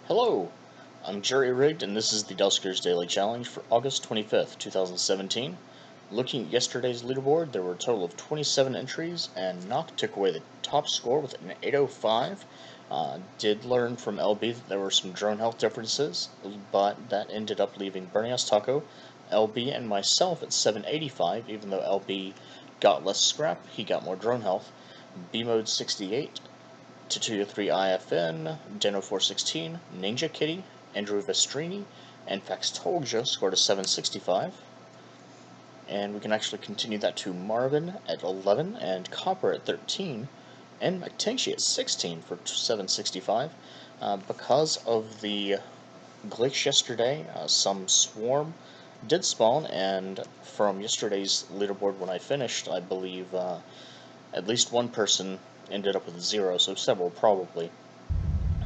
Hello, I'm Jerry Rigged, and this is the Duskers Daily Challenge for August 25th, 2017. Looking at yesterday's leaderboard, there were a total of 27 entries, and Nock took away the top score with an 805. Did learn from LB that there were some drone health differences, but that ended up leaving Burning House Taco, LB, and myself at 785, even though LB got less scrap, he got more drone health. B-Mode 68, Tutuya3 IFN, Deno416, Ninja Kitty, Andrew Vestrini, and Faxtolja scored a 765. And we can actually continue that to Marvin at 11, and Copper at 13, and McTinchy at 16 for 765. Because of the glitch yesterday, some swarm did spawn, and from yesterday's leaderboard when I finished, I believe at least one person ended up with a 0, so several probably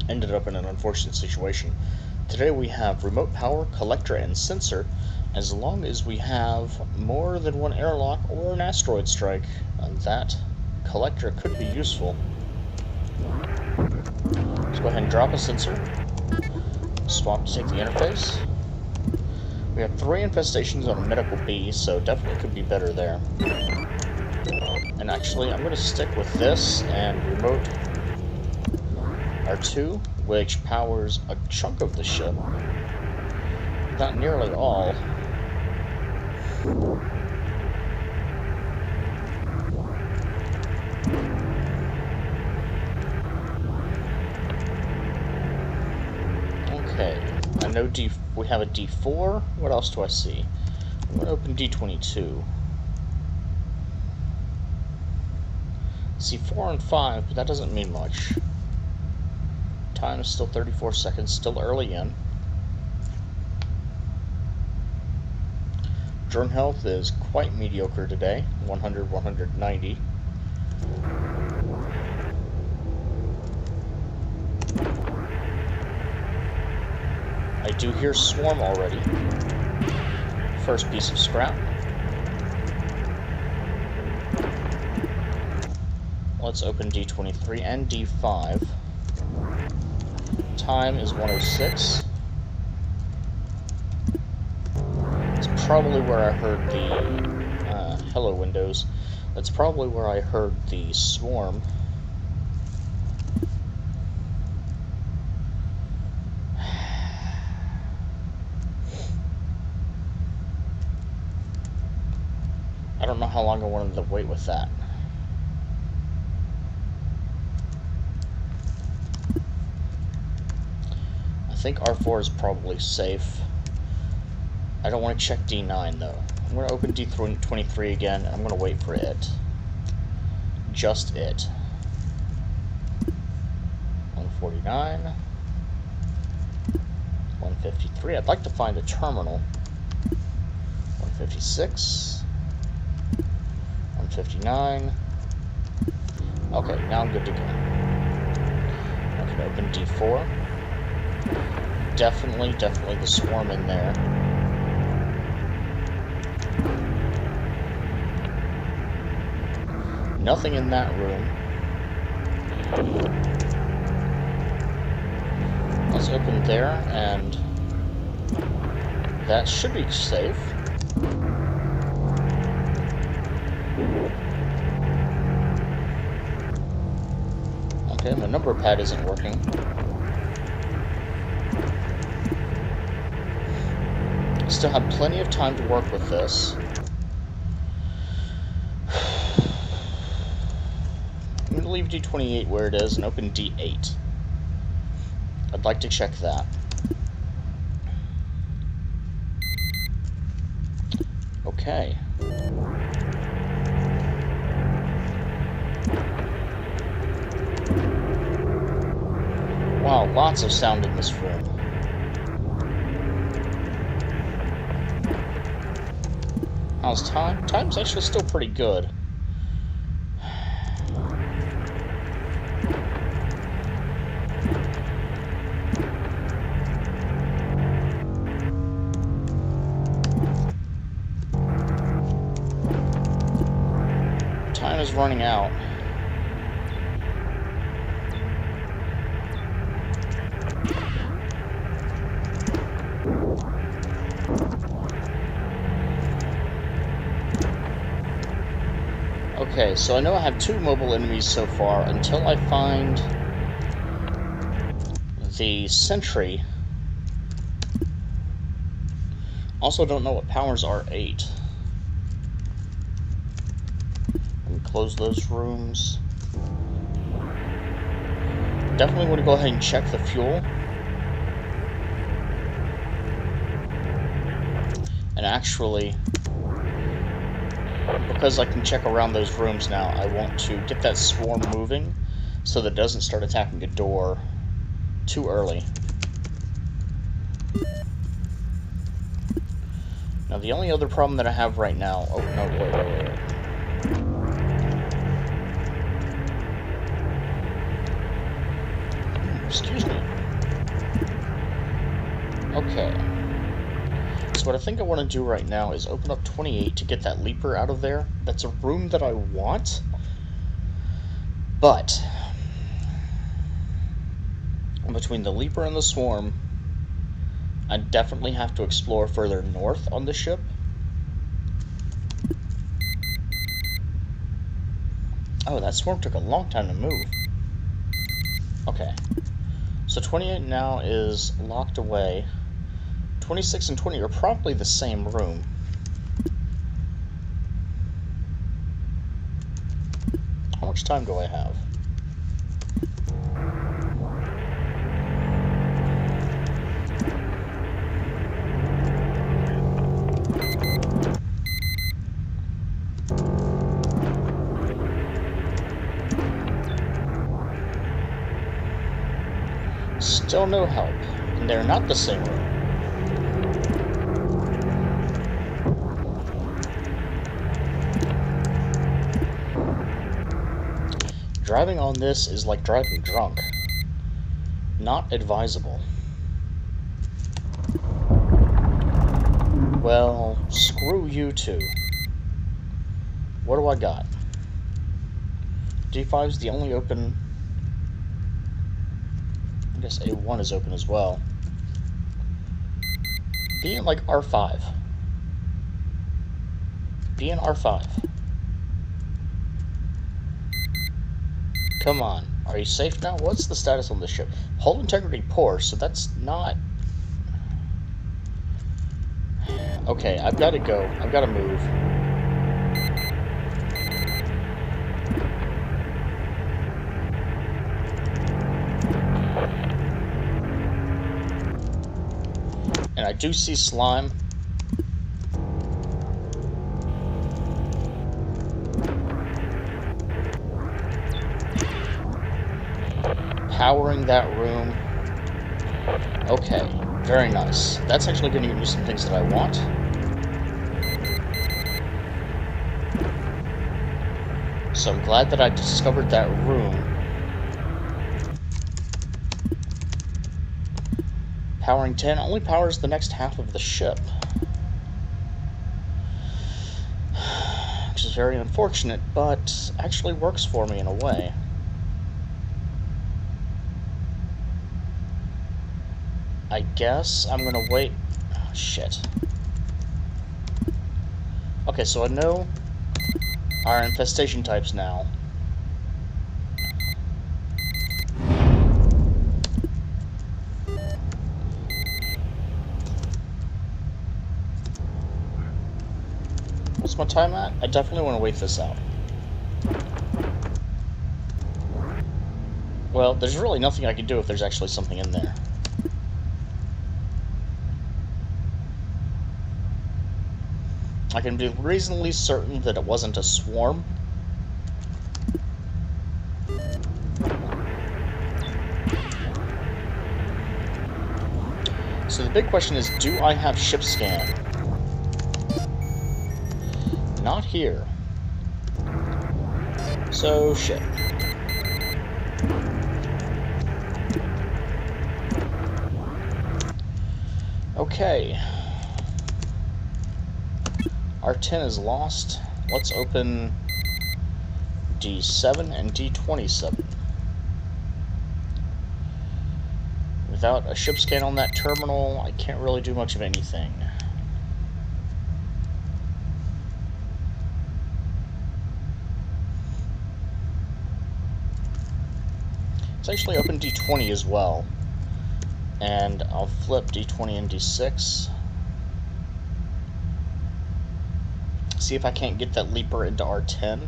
ended up in an unfortunate situation. Today we have remote power, collector, and sensor. As long as we have more than one airlock or an asteroid strike, that collector could be useful. Let's go ahead and drop a sensor. Swap to take the interface. We have 3 infestations on a medical B, so definitely could be better there. And actually, I'm going to stick with this and remote R2, which powers a chunk of the ship. Not nearly all. Okay, I know we have a D4. What else do I see? I'm going to open D22. See 4 and 5, but that doesn't mean much. Time is still 34 seconds, still early in. Drone health is quite mediocre today, 100, 190. I do hear swarm already. First piece of scrap. Let's open D23 and D5. Time is 106. It's probably where I heard the, hello Windows. That's probably where I heard the swarm. I don't know how long I wanted to wait with that. I think R4 is probably safe. I don't want to check D9 though. I'm going to open D23 again, and I'm going to wait for it. Just it. 149. 153. I'd like to find a terminal. 156. 159. Okay, now I'm good to go. I can open D4. Definitely the swarm in there. Nothing in that room. Let's open there, and that should be safe. Okay, my number pad isn't working. Still have plenty of time to work with this. I'm going to leave D28 where it is and open D8. I'd like to check that. Okay. Wow, lots of sound in this room. How's time? Time's actually still pretty good. Time is running out. Okay, so I know I have 2 mobile enemies so far until I find the sentry. Also don't know what powers R8. Let me close those rooms. Definitely want to go ahead and check the fuel. And actually, because I can check around those rooms now, I want to get that swarm moving so that it doesn't start attacking a door too early. Now, the only other problem that I have right now... Oh, no, wait. Excuse me. Okay. So what I think I want to do right now is open up 28 to get that leaper out of there. That's a room that I want, but between the leaper and the swarm, I definitely have to explore further north on the ship. Oh, that swarm took a long time to move. Okay. So 28 now is locked away. 26 and 20 are probably the same room. How much time do I have? Still no help, and they're not the same room. Driving on this is like driving drunk. Not advisable. Well, screw you too. What do I got? D5's the only open... I guess A1 is open as well. Be in like R5. Be in R5. Come on. Are you safe now? What's the status on this ship? Hull integrity poor, so that's not... Okay, I've got to go. I've got to move. And I do see slime. Powering that room. Okay, very nice. That's actually going to give me some things that I want. So I'm glad that I discovered that room. Powering 10 only powers the next half of the ship. Which is very unfortunate, but actually works for me in a way. I guess I'm gonna wait. Oh, shit. Okay, so I know our infestation types now. What's my time at? I definitely want to wait this out. Well, there's really nothing I can do if there's actually something in there. I can be reasonably certain that it wasn't a swarm. So the big question is, do I have ship scan? Not here. So, shit. Okay. R10 is lost. Let's open D7 and D27. Without a ship scan on that terminal, I can't really do much of anything. Let's actually open D20 as well. And I'll flip D20 and D6. See if I can't get that leaper into R10.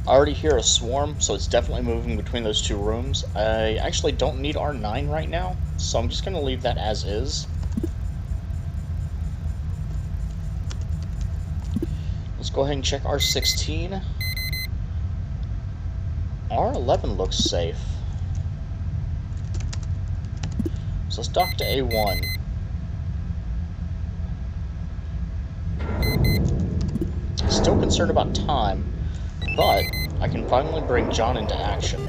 I already hear a swarm, so it's definitely moving between those two rooms. I actually don't need R9 right now, so I'm just going to leave that as is. Let's go ahead and check R16. R11 looks safe. So let's dock to A1. Still concerned about time, but I can finally bring John into action.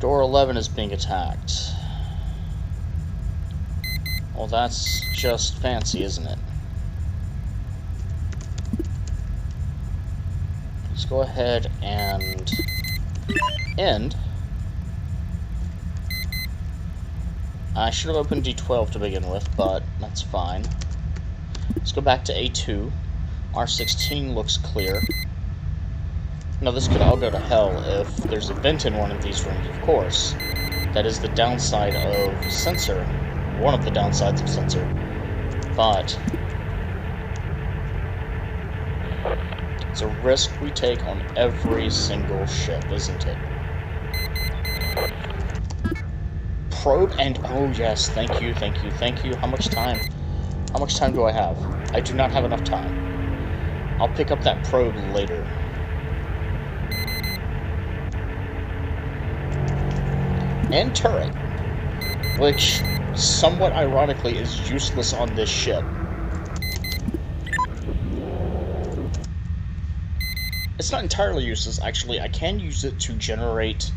Door 11 is being attacked. Well, that's just fancy, isn't it? Let's go ahead and end. I should have opened D12 to begin with, but that's fine. Let's go back to A2. R16 looks clear. Now, this could all go to hell if there's a vent in one of these rooms, of course. That is the downside of sensor. One of the downsides of sensor. But it's a risk we take on every single ship, isn't it? Probe and... oh yes, thank you, thank you, thank you. How much time? How much time do I have? I do not have enough time. I'll pick up that probe later. And turret, which, somewhat ironically, is useless on this ship. It's not entirely useless, actually. I can use it to generate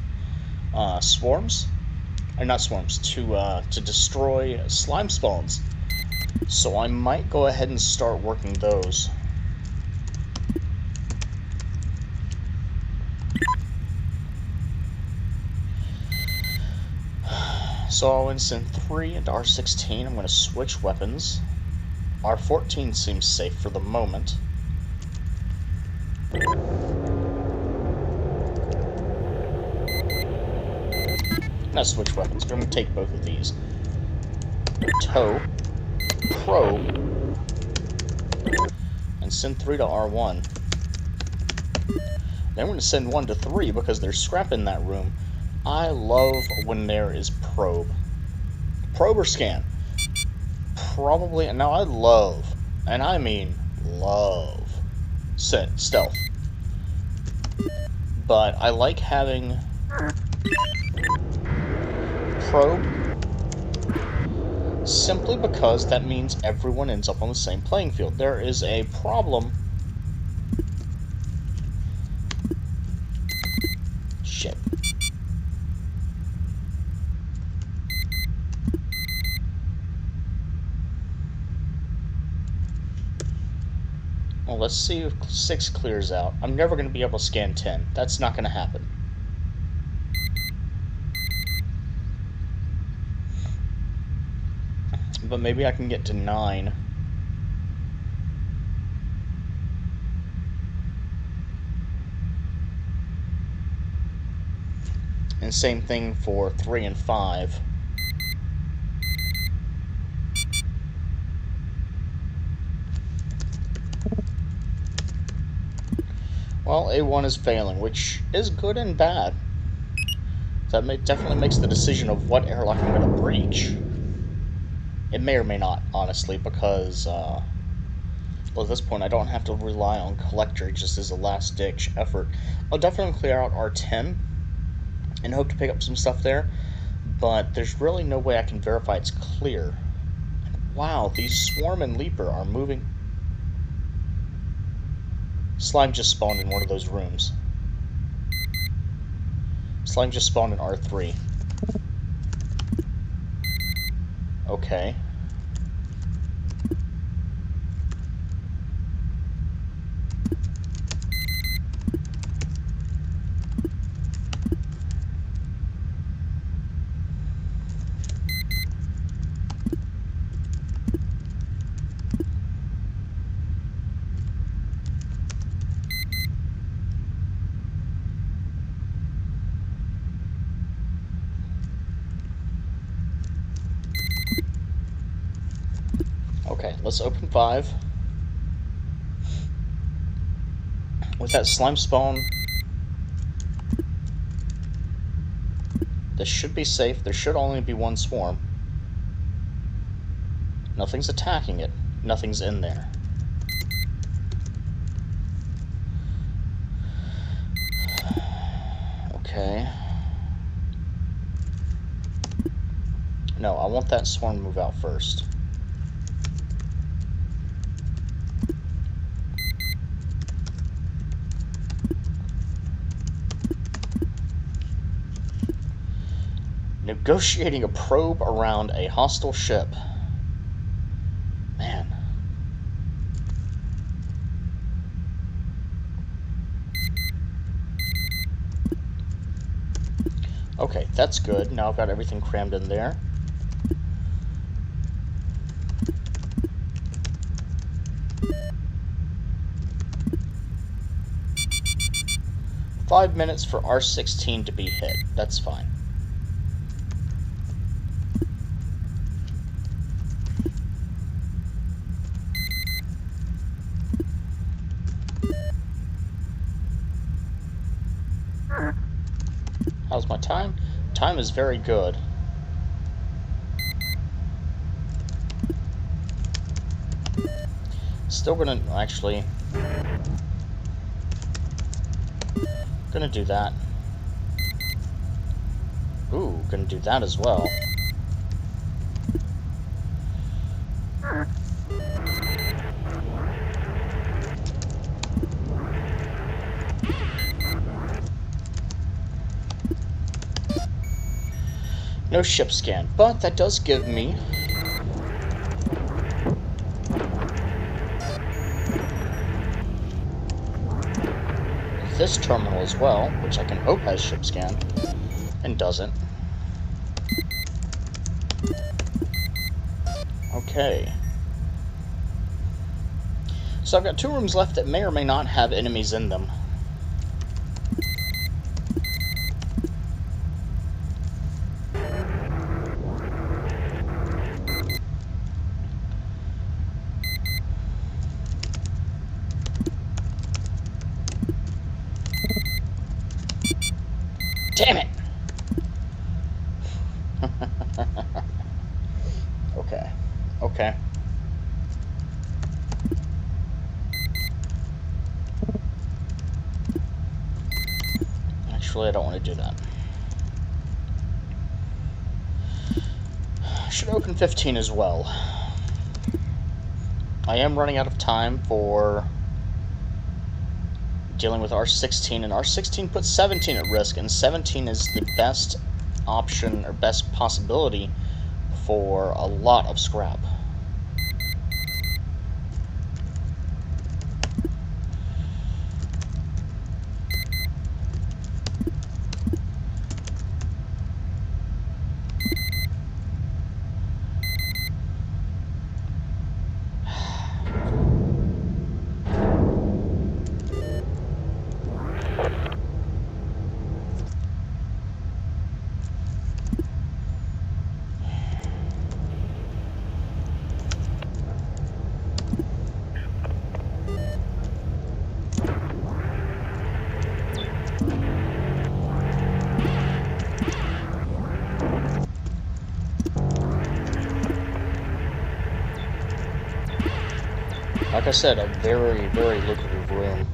swarms. Or not swarms, to destroy slime spawns. So I might go ahead and start working those. So I'll instant 3 into R16. I'm going to switch weapons. R14 seems safe for the moment. Now switch weapons. I'm going to take both of these. Tow. Probe. And send 3 to R1. Then I'm going to send 1 to 3 because there's scrap in that room. I love when there is probe. Probe or scan? Probably. Now I love, and I mean love, stealth. But I like having probe simply because that means everyone ends up on the same playing field. There is a problem. Shit. Well, let's see if 6 clears out. I'm never going to be able to scan 10. That's not going to happen. But maybe I can get to 9. And same thing for 3 and 5. Well, A1 is failing, which is good and bad. That definitely makes the decision of what airlock I'm going to breach. It may or may not, honestly, because, well, at this point, I don't have to rely on Collector just as a last-ditch effort. I'll definitely clear out R10 and hope to pick up some stuff there, but there's really no way I can verify it's clear. Wow, these Swarm and Leaper are moving. Slime just spawned in one of those rooms. Slime just spawned in R3. Okay. Okay, let's open 5. With that slime spawn, this should be safe. There should only be one swarm. Nothing's attacking it. Nothing's in there. Okay. No, I want that swarm to move out first. Negotiating a probe around a hostile ship. Man. Okay, that's good. Now I've got everything crammed in there. Five minutes for R16 to be hit. That's fine. How's my time? Time is very good. Still gonna, actually, gonna do that. Ooh, gonna do that as well. No ship scan, but that does give me this terminal as well, which I can hope has ship scan, and doesn't. Okay. So I've got 2 rooms left that may or may not have enemies in them. Damn it! Okay. Okay. Actually, I don't want to do that. Should open 15 as well. I am running out of time for dealing with R16, and R16 puts 17 at risk, and 17 is the best option, or best possibility, for a lot of scrap. Like I said, a very, very lucrative room.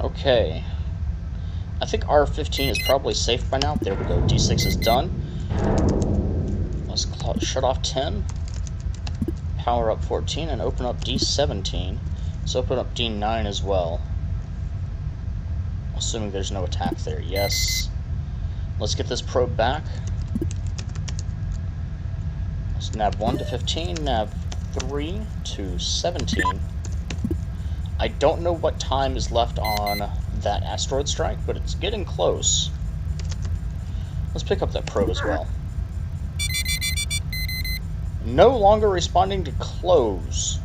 Okay. I think R15 is probably safe by now. There we go. D6 is done. Let's shut off 10. Power up 14 and open up D17. Let's open up D9 as well. Assuming there's no attack there. Yes. Let's get this probe back. Let's nav 1 to 15, nav 3 to 17. I don't know what time is left on that asteroid strike, but it's getting close. Let's pick up that probe as well. No longer responding to close.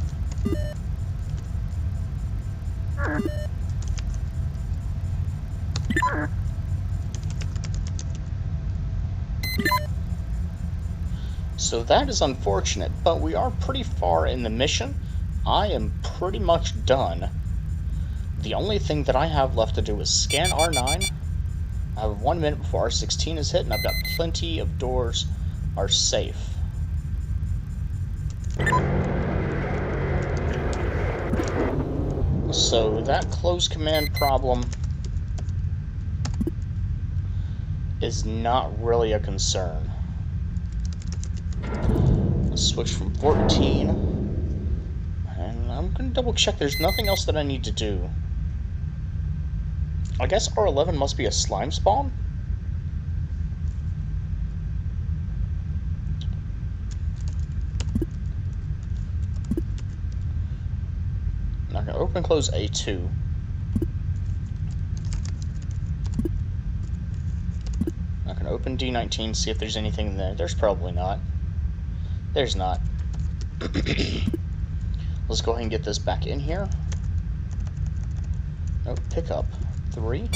So that is unfortunate, but we are pretty far in the mission. I am pretty much done. The only thing that I have left to do is scan R9. I have 1 minute before R16 is hit, and I've got plenty of doors are safe. So that close command problem is not really a concern. Let's switch from 14, and I'm going to double check there's nothing else that I need to do. I guess R11 must be a slime spawn? I'm not going to open and close A2. I'm not going to open D19, see if there's anything in there. There's probably not. There's not. Let's go ahead and get this back in here. Nope, pick up 3.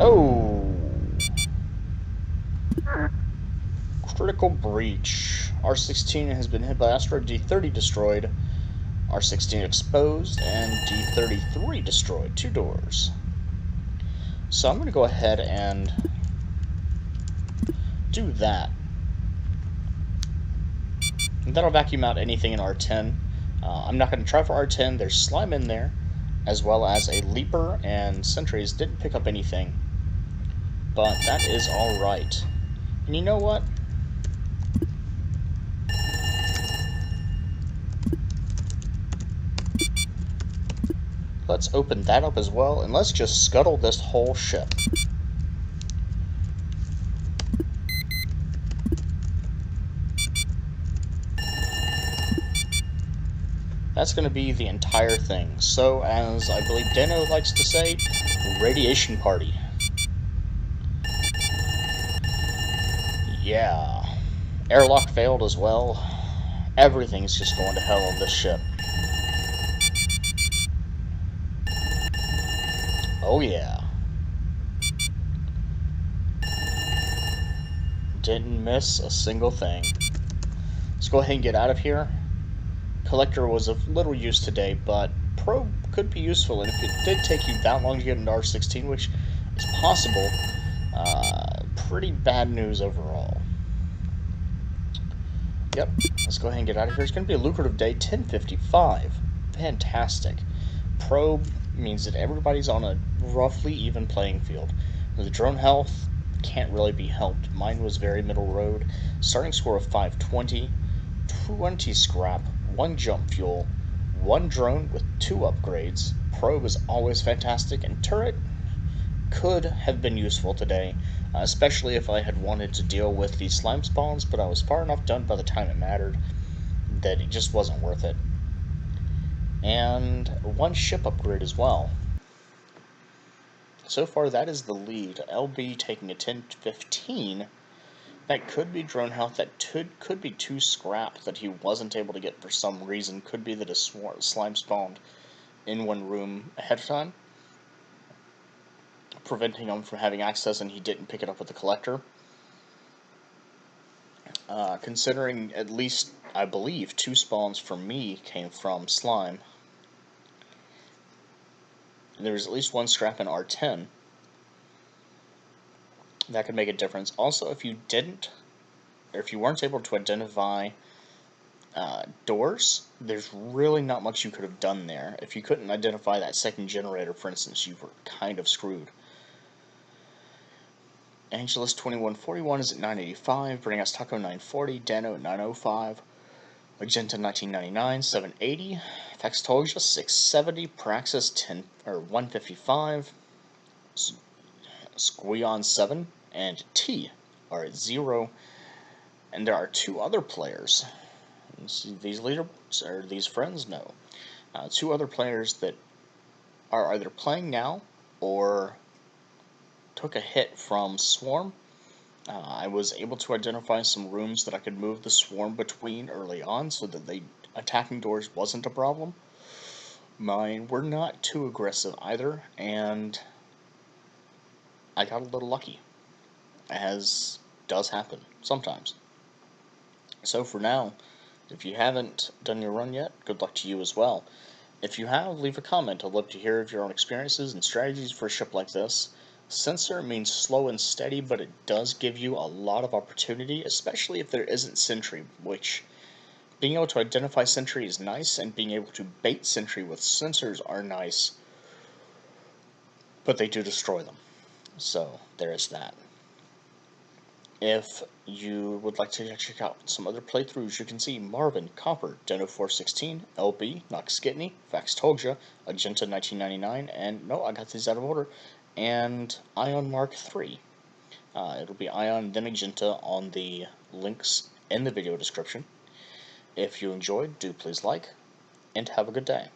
Oh! Critical breach. R16 has been hit by asteroid, D30 destroyed, R16 exposed, and D33 destroyed. 2 doors. So I'm going to go ahead and do that. And that'll vacuum out anything in R10. I'm not going to try for R10. There's slime in there, as well as a leaper, and sentries didn't pick up anything. But that is alright. And you know what? Let's open that up as well, and let's just scuttle this whole ship. That's going to be the entire thing. So, as I believe Dano likes to say, radiation party. Yeah. Airlock failed as well. Everything's just going to hell on this ship. Oh yeah. Didn't miss a single thing. Let's go ahead and get out of here. Collector was of little use today, but probe could be useful, and if it did take you that long to get into R16, which is possible, pretty bad news overall. Yep, let's go ahead and get out of here. It's going to be a lucrative day, 10:55. Fantastic. Probe means that everybody's on a roughly even playing field. The drone health can't really be helped. Mine was very middle road. Starting score of 520, 20 scrap, 1 jump fuel, 1 drone with 2 upgrades. Probe is always fantastic, and turret could have been useful today, especially if I had wanted to deal with the slime spawns, but I was far enough done by the time it mattered that it just wasn't worth it. And 1 ship upgrade as well. So far, that is the lead. LB taking a 10-15. That could be drone health. That could be 2 scrap that he wasn't able to get for some reason. Could be that a slime spawned in 1 room ahead of time. preventing him from having access, and he didn't pick it up with the collector. Considering at least, I believe, 2 spawns for me came from slime. There was at least 1 scrap in R10. That could make a difference. Also, if you didn't, or if you weren't able to identify doors, there's really not much you could have done there. If you couldn't identify that second generator, for instance, you were kind of screwed. Angelus 2141 is at 985, Bring Us Taco 940, Dano at 905, Magenta 1999 780, Faxtolja 670, Praxis 155, Squeon 7 and T are at 0, and there are 2 other players. These leaderboards, or these friends, no. 2 other players that are either playing now or took a hit from Swarm. I was able to identify some rooms that I could move the Swarm between early on so that attacking doors wasn't a problem. Mine were not too aggressive either, and I got a little lucky, as does happen sometimes. So for now, if you haven't done your run yet, good luck to you as well. If you have, leave a comment. I'd love to hear of your own experiences and strategies for a ship like this. Sensor means slow and steady, but it does give you a lot of opportunity, especially if there isn't sentry, which being able to identify sentry is nice, and being able to bait sentry with sensors are nice, but they do destroy them. So there is that. If you would like to check out some other playthroughs, you can see Marvin, Copper, Deno416, LB, Noxkitney, Faxtolja, Agenta 1999, and no, I got these out of order, and Ion Mark III. It'll be Ion, then Agenta on the links in the video description. If you enjoyed, do please like, and have a good day.